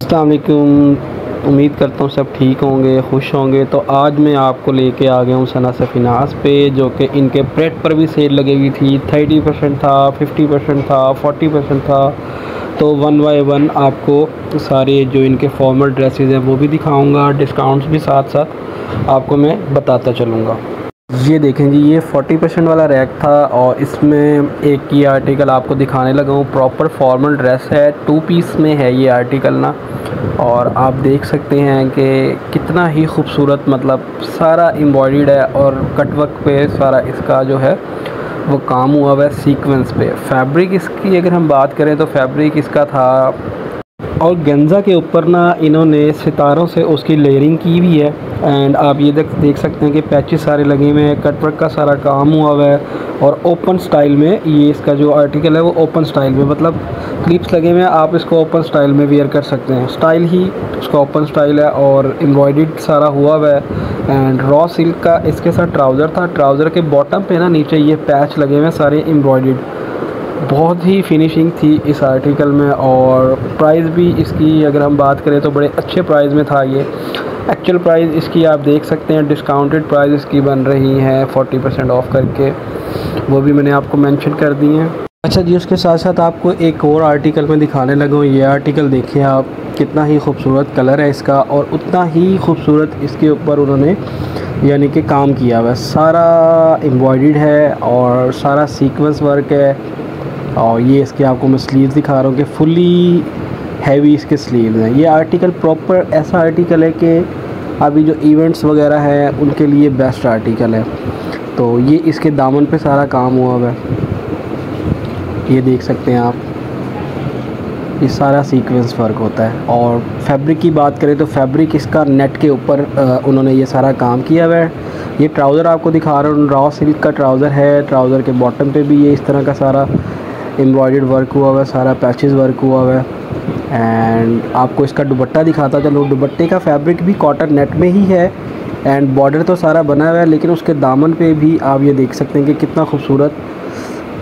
अस्सलाम वालेकुम। उम्मीद करता हूँ सब ठीक होंगे, खुश होंगे। तो आज मैं आपको लेके आ गया हूँ सना से फिनांस पे, जो कि इनके प्रेट पर भी सेल लगी हुई थी। 30% था, 50% था, 40% था। तो वन बाय वन आपको सारे जो इनके फॉर्मल ड्रेसेस हैं वो भी दिखाऊंगा, डिस्काउंट्स भी साथ साथ आपको मैं बताता चलूँगा। ये देखें जी, ये 40% वाला रैक था और इसमें एक ये आर्टिकल आपको दिखाने लगा हूँ। प्रॉपर फॉर्मल ड्रेस है, 2 पीस में है ये आर्टिकल ना। और आप देख सकते हैं कि कितना ही खूबसूरत, मतलब सारा एम्ब्रॉयडर्ड है और कटवर्क पे सारा इसका जो है वो काम हुआ हुआ है सीक्वेंस पे। फैब्रिक इसकी अगर हम बात करें तो फैब्रिक इसका था, और गेंजा के ऊपर ना इन्होंने सितारों से उसकी लेयरिंग की हुई है। एंड आप ये देख सकते हैं कि पैचेस सारे लगे हुए हैं, कटवर्क का सारा काम हुआ हुआ है। और ओपन स्टाइल में ये इसका जो आर्टिकल है वो ओपन स्टाइल में, मतलब क्लिप्स लगे हुए हैं, आप इसको ओपन स्टाइल में वेयर कर सकते हैं। स्टाइल ही उसका ओपन स्टाइल है और एम्ब्रॉयडर्ड सारा हुआ हुआ है। एंड रॉ सिल्क का इसके साथ ट्राउज़र था। ट्राउज़र के बॉटम पे ना नीचे ये पैच लगे हुए हैं सारे एम्ब्रॉयडर्ड। बहुत ही फिनिशिंग थी इस आर्टिकल में। और प्राइस भी इसकी अगर हम बात करें तो बड़े अच्छे प्राइस में था ये। एक्चुअल प्राइस इसकी आप देख सकते हैं, डिस्काउंटेड प्राइस इसकी बन रही है 40% ऑफ करके, वो भी मैंने आपको मेंशन कर दी हैं। अच्छा जी, उसके साथ साथ आपको एक और आर्टिकल में दिखाने लगा हूँ। ये आर्टिकल देखिए आप, कितना ही खूबसूरत कलर है इसका और उतना ही खूबसूरत इसके ऊपर उन्होंने यानी कि काम किया हुआ है। सारा एम्ब्रॉयडर्ड है और सारा सीक्वेंस वर्क है। और ये इसके आपको मैं स्लीव्स दिखा रहा हूँ कि फुली हैवी इसके स्लीव्स हैं। ये आर्टिकल प्रॉपर ऐसा आर्टिकल है कि अभी जो इवेंट्स वगैरह हैं उनके लिए बेस्ट आर्टिकल है। तो ये इसके दामन पे सारा काम हुआ हुआ है, ये देख सकते हैं आप। ये सारा सीक्वेंस वर्क होता है। और फैब्रिक की बात करें तो फैब्रिक इसका नेट के ऊपर उन्होंने ये सारा काम किया हुआ है। ये ट्राउज़र आपको दिखा रहा हूँ, रॉ सिल्क का ट्राउज़र है। ट्राउज़र के बॉटम पे भी ये इस तरह का सारा एम्ब्रॉयडर्ड वर्क हुआ हुआ है, सारा पैचेस वर्क हुआ हुआ है। एंड आपको इसका दुपट्टा दिखाता चलो। दुपट्टे का फैब्रिक भी कॉटन नेट में ही है एंड बॉर्डर तो सारा बना हुआ है, लेकिन उसके दामन पे भी आप ये देख सकते हैं कि कितना खूबसूरत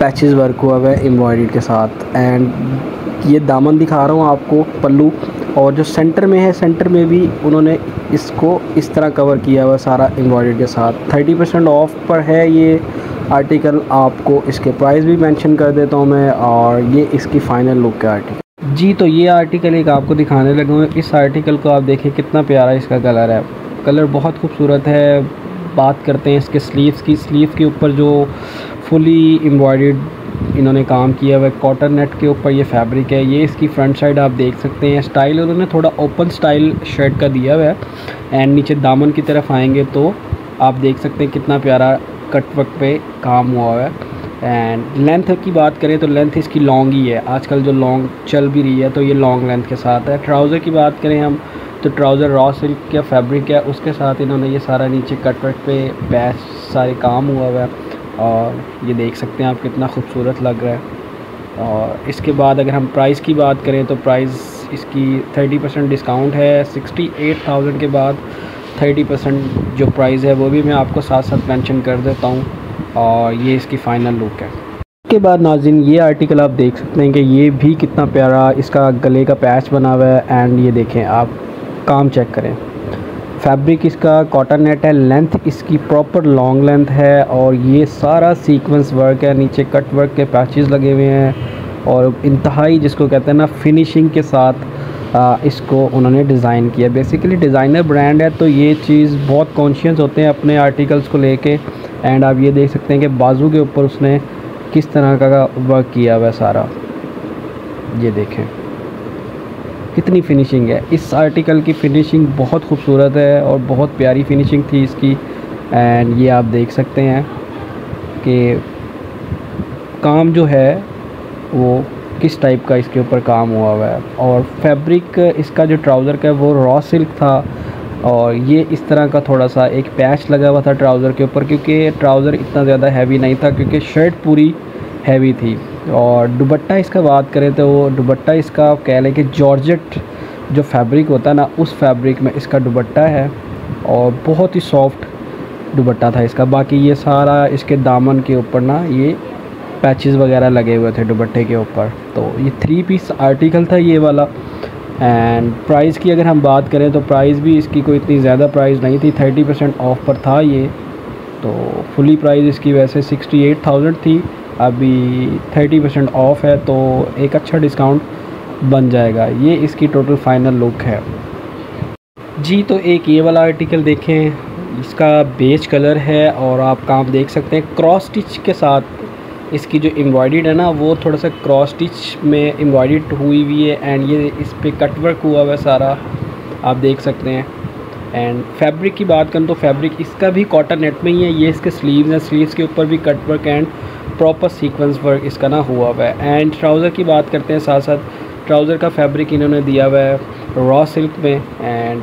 पैचेस वर्क हुआ हुआ है एम्ब्रॉयडर्ड के साथ। एंड ये दामन दिखा रहा हूँ आपको, पल्लू। और जो सेंटर में है, सेंटर में भी उन्होंने इसको इस तरह कवर किया हुआ सारा एम्ब्रॉयडर्ड के साथ। 30% ऑफ पर है ये आर्टिकल। आपको इसके प्राइस भी मेंशन कर देता हूँ मैं, और ये इसकी फ़ाइनल लुक है आर्टिकल जी। तो ये आर्टिकल एक आपको दिखाने लगा हूँ। इस आर्टिकल को आप देखें कितना प्यारा इसका कलर है, कलर बहुत खूबसूरत है। बात करते हैं इसके स्लीव्स की। स्लीव के ऊपर जो फुली एम्ब्रॉयडर्ड इन्होंने काम किया हुआ है, कॉटन नेट के ऊपर ये फैब्रिक है। ये इसकी फ्रंट साइड आप देख सकते हैं। स्टाइल उन्होंने थोड़ा ओपन स्टाइल शर्ट का दिया हुआ है। एंड नीचे दामन की तरफ आएंगे तो आप देख सकते हैं कितना प्यारा कटवर्क पे काम हुआ है। एंड लेंथ की बात करें तो लेंथ इसकी लॉन्ग ही है, आजकल जो लॉन्ग चल भी रही है तो ये लॉन्ग लेंथ के साथ है। ट्राउज़र की बात करें हम तो ट्राउज़र रॉ सिल्क का फैब्रिक है, उसके साथ इन्होंने ये सारा नीचे कटवर्क पे पैच सारे काम हुआ हुआ है। और ये देख सकते हैं आप कितना खूबसूरत लग रहा है। और इसके बाद अगर हम प्राइस की बात करें तो प्राइस इसकी 30% डिस्काउंट है। 68,000 के बाद 30% जो प्राइस है वो भी मैं आपको साथ साथ मेंशन कर देता हूँ। और ये इसकी फ़ाइनल लुक है। उसके बाद नाज़रीन, ये आर्टिकल आप देख सकते हैं कि ये भी कितना प्यारा इसका गले का पैच बना हुआ है। एंड ये देखें आप, काम चेक करें। फैब्रिक इसका कॉटन नेट है, लेंथ इसकी प्रॉपर लॉन्ग लेंथ है। और ये सारा सीक्वेंस वर्क है, नीचे कट वर्क के पैचेस लगे हुए हैं। और इंतहाई जिसको कहते हैं ना फिनिशिंग के साथ इसको उन्होंने डिज़ाइन किया। बेसिकली डिज़ाइनर ब्रांड है तो ये चीज़ बहुत कॉन्शियस होते हैं अपने आर्टिकल्स को लेके। एंड आप ये देख सकते हैं कि बाजू के ऊपर उसने किस तरह का वर्क किया हुआ है सारा, ये देखें कितनी फिनिशिंग है। इस आर्टिकल की फ़िनिशिंग बहुत खूबसूरत है और बहुत प्यारी फिनिशिंग थी इसकी। एंड ये आप देख सकते हैं कि काम जो है वो किस टाइप का इसके ऊपर काम हुआ हुआ है। और फैब्रिक इसका जो ट्राउज़र का है वो रॉ सिल्क था। और ये इस तरह का थोड़ा सा एक पैच लगा हुआ था ट्राउज़र के ऊपर, क्योंकि ट्राउज़र इतना ज़्यादा हैवी नहीं था, क्योंकि शर्ट पूरी हैवी थी। और दुपट्टा इसका बात करें तो वो दुपट्टा इसका कह लें कि जॉर्जेट जो फैब्रिक होता है ना, उस फैब्रिक में इसका दुपट्टा है। और बहुत ही सॉफ्ट दुपट्टा था इसका। बाकी ये सारा इसके दामन के ऊपर ना ये पैचेस वगैरह लगे हुए थे दुपट्टे के ऊपर। तो ये 3 पीस आर्टिकल था ये वाला। एंड प्राइस की अगर हम बात करें तो प्राइस भी इसकी कोई इतनी ज़्यादा प्राइस नहीं थी, 30% ऑफ पर था ये। तो फुली प्राइस इसकी वैसे 68,000 थी, अभी 30% ऑफ है तो एक अच्छा डिस्काउंट बन जाएगा। ये इसकी टोटल फाइनल लुक है जी। तो एक ये वाला आर्टिकल देखें, इसका बेज कलर है और आप काम देख सकते हैं क्रॉस स्टिच के साथ इसकी जो एम्ब्रॉयडर्ड है ना वो थोड़ा सा क्रॉस स्टिच में एम्ब्रॉयडर्ड हुई हुई है एंड ये इस पे कट वर्क हुआ हुआ है सारा, आप देख सकते हैं। एंड फैब्रिक की बात करूँ तो फैब्रिक इसका भी कॉटन नेट में ही है। ये इसके स्लीव्स हैं, स्लीव्स के ऊपर भी cut work and proper sequence work इसका ना हुआ हुआ है। एंड ट्राउज़र की बात करते हैं, साथ साथ ट्राउज़र का फैब्रिक इन्होंने दिया हुआ है रॉ सिल्क में एंड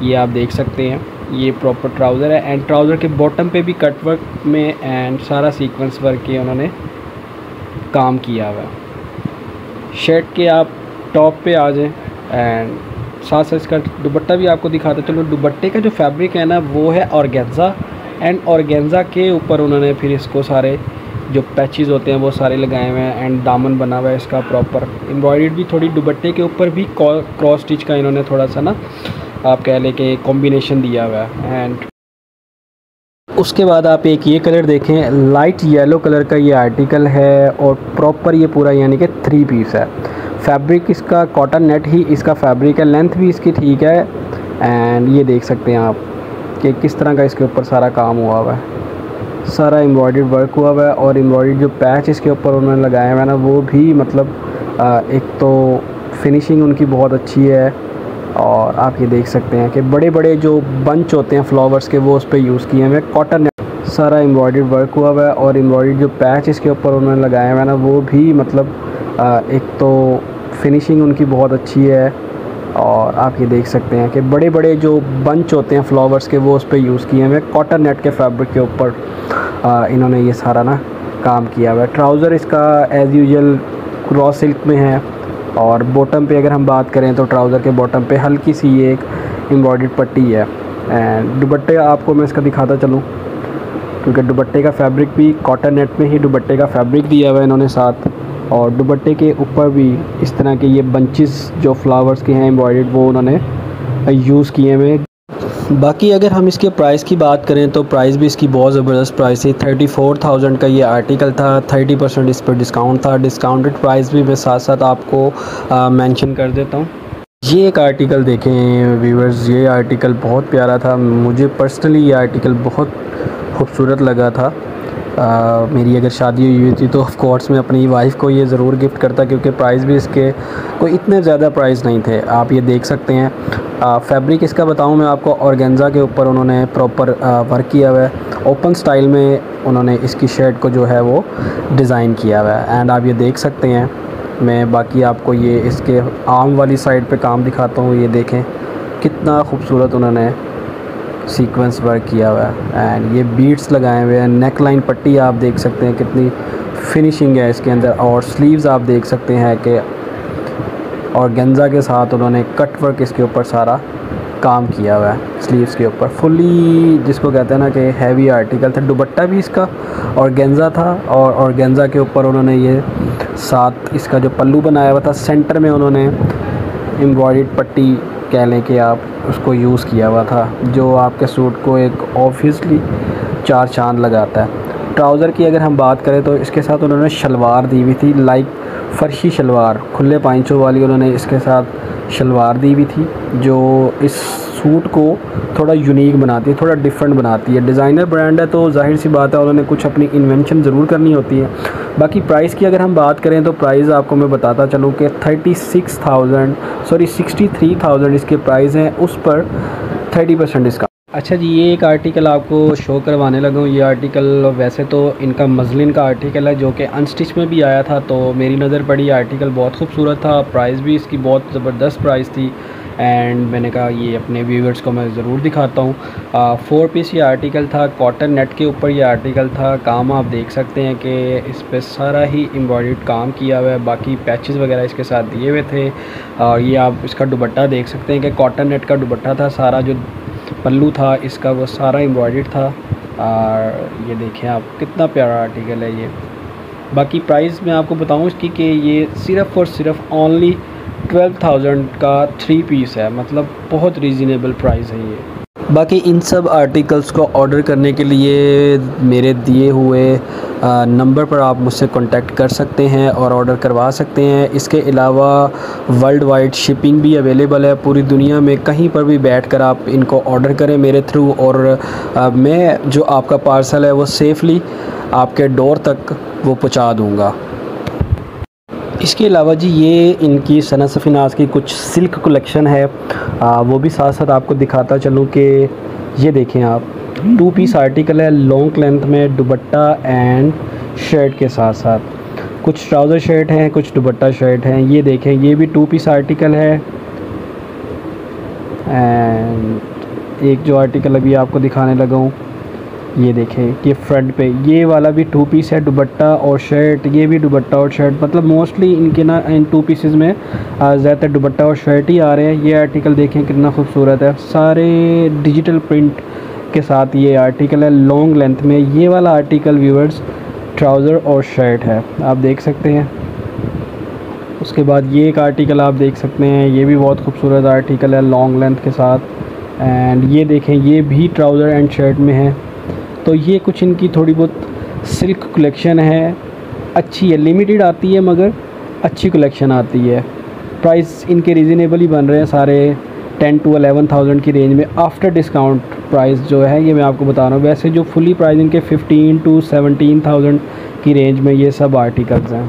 ये आप देख सकते हैं ये प्रॉपर ट्राउज़र है। एंड ट्राउज़र के बॉटम पे भी कट वर्क में एंड सारा सीक्वेंस वर्क के उन्होंने काम किया हुआ है। शर्ट के आप टॉप पे आ जाएं एंड साथ साथ इसका दुपट्टा भी आपको दिखाते चलो। दुपट्टे का जो फैब्रिक है ना वो है ऑर्गेन्जा एंड ऑर्गेन्जा के ऊपर उन्होंने फिर इसको सारे जो पैचेस होते हैं वो सारे लगाए हुए हैं एंड दामन बना हुआ है इसका प्रॉपर। एम्ब्रॉयडर्ड भी थोड़ी दुपट्टे के ऊपर भी क्रॉस स्टिच का इन्होंने थोड़ा सा ना आप कह लें कि कॉम्बिनेशन दिया हुआ है। एंड उसके बाद आप एक ये कलर देखें, लाइट येलो कलर का ये आर्टिकल है और प्रॉपर ये पूरा यानी कि 3 पीस है। फैब्रिक इसका कॉटन नेट ही इसका फैब्रिक है, लेंथ भी इसकी ठीक है एंड ये देख सकते हैं आप कि किस तरह का इसके ऊपर सारा काम हुआ हुआ है, सारा एम्ब्रॉयडर्ड वर्क हुआ हुआ है। और एम्ब्रॉयडर्ड जो पैच इसके ऊपर उन्होंने लगाया हुआ है ना वो भी मतलब एक तो फिनिशिंग उनकी बहुत अच्छी है और आप ये देख सकते हैं कि बड़े बड़े जो बंच होते हैं फ्लावर्स के वो उस पर यूज़ किए हुए हैं। कॉटन नेट सारा एम्ब्रॉयडर्ड वर्क हुआ हुआ है और एम्ब्रॉयडर्ड जो पैच इसके ऊपर उन्होंने लगाया हुआ है ना वो भी मतलब एक तो फिनिशिंग उनकी बहुत अच्छी है और आप ये देख सकते हैं कि बड़े बड़े जो बंच होते हैं फ्लावर्स के वो उस पर यूज़ किए हुए हैं। कॉटन नेट के फैब्रिक के ऊपर इन्होंने ये सारा ना काम किया हुआ है। ट्राउज़र इसका एज़ यूजुअल रॉ सिल्क में है और बॉटम पे अगर हम बात करें तो ट्राउज़र के बॉटम पे हल्की सी ये एक एम्ब्रॉयडर्ड पट्टी है। एंड दुपट्टे आपको मैं इसका दिखाता चलूँ क्योंकि दुपट्टे का फैब्रिक भी कॉटन नेट में ही दुपट्टे का फैब्रिक दिया हुआ है इन्होंने साथ, और दुपट्टे के ऊपर भी इस तरह के ये बंचेस जो फ्लावर्स के हैं एम्ब्रॉयडर्ड वो उन्होंने यूज़ किए हुए। बाकी अगर हम इसके प्राइस की बात करें तो प्राइस भी इसकी बहुत ज़बरदस्त प्राइस है। 34,000 का ये आर्टिकल था, 30% इस पर डिस्काउंट था। डिस्काउंटेड प्राइस भी मैं साथ साथ आपको मेंशन कर देता हूँ। ये एक आर्टिकल देखें व्यूअर्स, ये आर्टिकल बहुत प्यारा था, मुझे पर्सनली ये आर्टिकल बहुत खूबसूरत लगा था। मेरी अगर शादी हुई थी तो ऑफ़ कोर्स मैं अपनी वाइफ को ये ज़रूर गिफ्ट करता क्योंकि प्राइस भी इसके कोई इतने ज़्यादा प्राइस नहीं थे। आप ये देख सकते हैं फैब्रिक इसका बताऊं मैं आपको, ऑर्गेन्जा के ऊपर उन्होंने प्रॉपर वर्क किया हुआ है। ओपन स्टाइल में उन्होंने इसकी शर्ट को जो है वो डिज़ाइन किया हुआ है एंड आप ये देख सकते हैं। मैं बाकी आपको ये इसके आर्म वाली साइड पे काम दिखाता हूँ, ये देखें कितना खूबसूरत उन्होंने सीक्वेंस वर्क किया हुआ है एंड ये बीड्स लगाए हुए हैं। नेक लाइन पट्टी आप देख सकते हैं कितनी फिनिशिंग है इसके अंदर, और स्लीव्स आप देख सकते हैं कि ऑर्गेन्जा के साथ उन्होंने कट वर्क इसके ऊपर सारा काम किया हुआ है स्लीव्स के ऊपर। फुली जिसको कहते हैं ना कि हैवी आर्टिकल था। दुपट्टा भी इसका ऑर्गेन्जा था और ऑर्गेन्जा के ऊपर उन्होंने ये साथ इसका जो पल्लू बनाया हुआ था सेंटर में उन्होंने एम्ब्रॉयडर्ड पट्टी कह लें कि आप उसको यूज़ किया हुआ था जो आपके सूट को एक ऑब्वियसली चार चांद लगाता है। ट्राउज़र की अगर हम बात करें तो इसके साथ उन्होंने शलवार दी हुई थी, लाइक फर्शी शलवार खुले पाइंचों वाली उन्होंने इसके साथ शलवार दी हुई थी जो इस सूट को थोड़ा यूनिक बनाती है, थोड़ा डिफरेंट बनाती है। डिज़ाइनर ब्रांड है तो जाहिर सी बात है उन्होंने कुछ अपनी इन्वेंशन ज़रूर करनी होती है। बाकी प्राइस की अगर हम बात करें तो प्राइस आपको मैं बताता चलूँ कि 63,000 इसके प्राइस हैं, उस पर 30% डिस्काउंट। अच्छा जी, ये एक आर्टिकल आपको शो करवाने लगा हूँ। ये आर्टिकल वैसे तो इनका मजलिन का आर्टिकल है जो कि अनस्टिच में भी आया था, तो मेरी नज़र पड़ी आर्टिकल बहुत खूबसूरत था। प्राइस भी इसकी बहुत ज़बरदस्त प्राइस थी एंड मैंने कहा ये अपने व्यूअर्स को मैं ज़रूर दिखाता हूँ। 4 पीस ये आर्टिकल था, कॉटन नेट के ऊपर ये आर्टिकल था। काम आप देख सकते हैं कि इस पर सारा ही एम्ब्रॉयडर्ड काम किया हुआ है, बाकी पैचेस वगैरह इसके साथ दिए हुए थे। और ये आप इसका दुपट्टा देख सकते हैं कि कॉटन नेट का दुपट्टा था, सारा जो पल्लू था इसका वो सारा एम्ब्रॉयडर्ड था। और ये देखें आप कितना प्यारा आर्टिकल है ये। बाकी प्राइस मैं आपको बताऊं इसकी कि ये सिर्फ़ और सिर्फ ओनली 12,000 का 3 पीस है, मतलब बहुत रीज़नेबल प्राइस है ये। बाकी इन सब आर्टिकल्स को ऑर्डर करने के लिए मेरे दिए हुए नंबर पर आप मुझसे कांटेक्ट कर सकते हैं और ऑर्डर करवा सकते हैं। इसके अलावा वर्ल्ड वाइड शिपिंग भी अवेलेबल है, पूरी दुनिया में कहीं पर भी बैठकर आप इनको ऑर्डर करें मेरे थ्रू, और मैं जो आपका पार्सल है वो सेफ़ली आपके डोर तक वो पहुंचा दूंगा। इसके अलावा जी ये इनकी सना सफ़ीनाज़ की कुछ सिल्क कलेक्शन है, वो भी साथ साथ आपको दिखाता चलूँ कि ये देखें आप, 2 पीस आर्टिकल है, लॉन्ग लेंथ में दुपट्टा एंड शर्ट के साथ साथ। कुछ ट्राउज़र शर्ट हैं, कुछ दुपट्टा शर्ट हैं। ये देखें, ये भी 2 पीस आर्टिकल है। एंड एक जो आर्टिकल अभी आपको दिखाने लगा हूँ, ये देखें कि फ्रंट पे ये वाला भी 2 पीस है, दुपट्टा और शर्ट। ये भी दुपट्टा और शर्ट, मतलब मोस्टली इनके ना इन 2 पीसेस में ज़्यादातर दुपट्टा और शर्ट ही आ रहे हैं। ये आर्टिकल देखें कितना खूबसूरत है, सारे डिजिटल प्रिंट के साथ ये आर्टिकल है लॉन्ग लेंथ में। ये वाला आर्टिकल व्यूअर्स ट्राउज़र और शर्ट है, आप देख सकते हैं। उसके बाद ये एक आर्टिकल आप देख सकते हैं, ये भी बहुत खूबसूरत आर्टिकल है लॉन्ग लेंथ के साथ। एंड ये देखें, ये भी ट्राउज़र एंड शर्ट में है। तो ये कुछ इनकी थोड़ी बहुत सिल्क कलेक्शन है, अच्छी है, लिमिटेड आती है मगर अच्छी कलेक्शन आती है। प्राइस इनके रीज़नेबल ही बन रहे हैं सारे, 10 to 11,000 की रेंज में आफ्टर डिस्काउंट प्राइस जो है ये मैं आपको बता रहा हूँ। वैसे जो फुली प्राइस इनके 15 to 17,000 की रेंज में ये सब आर्टिकल्स हैं।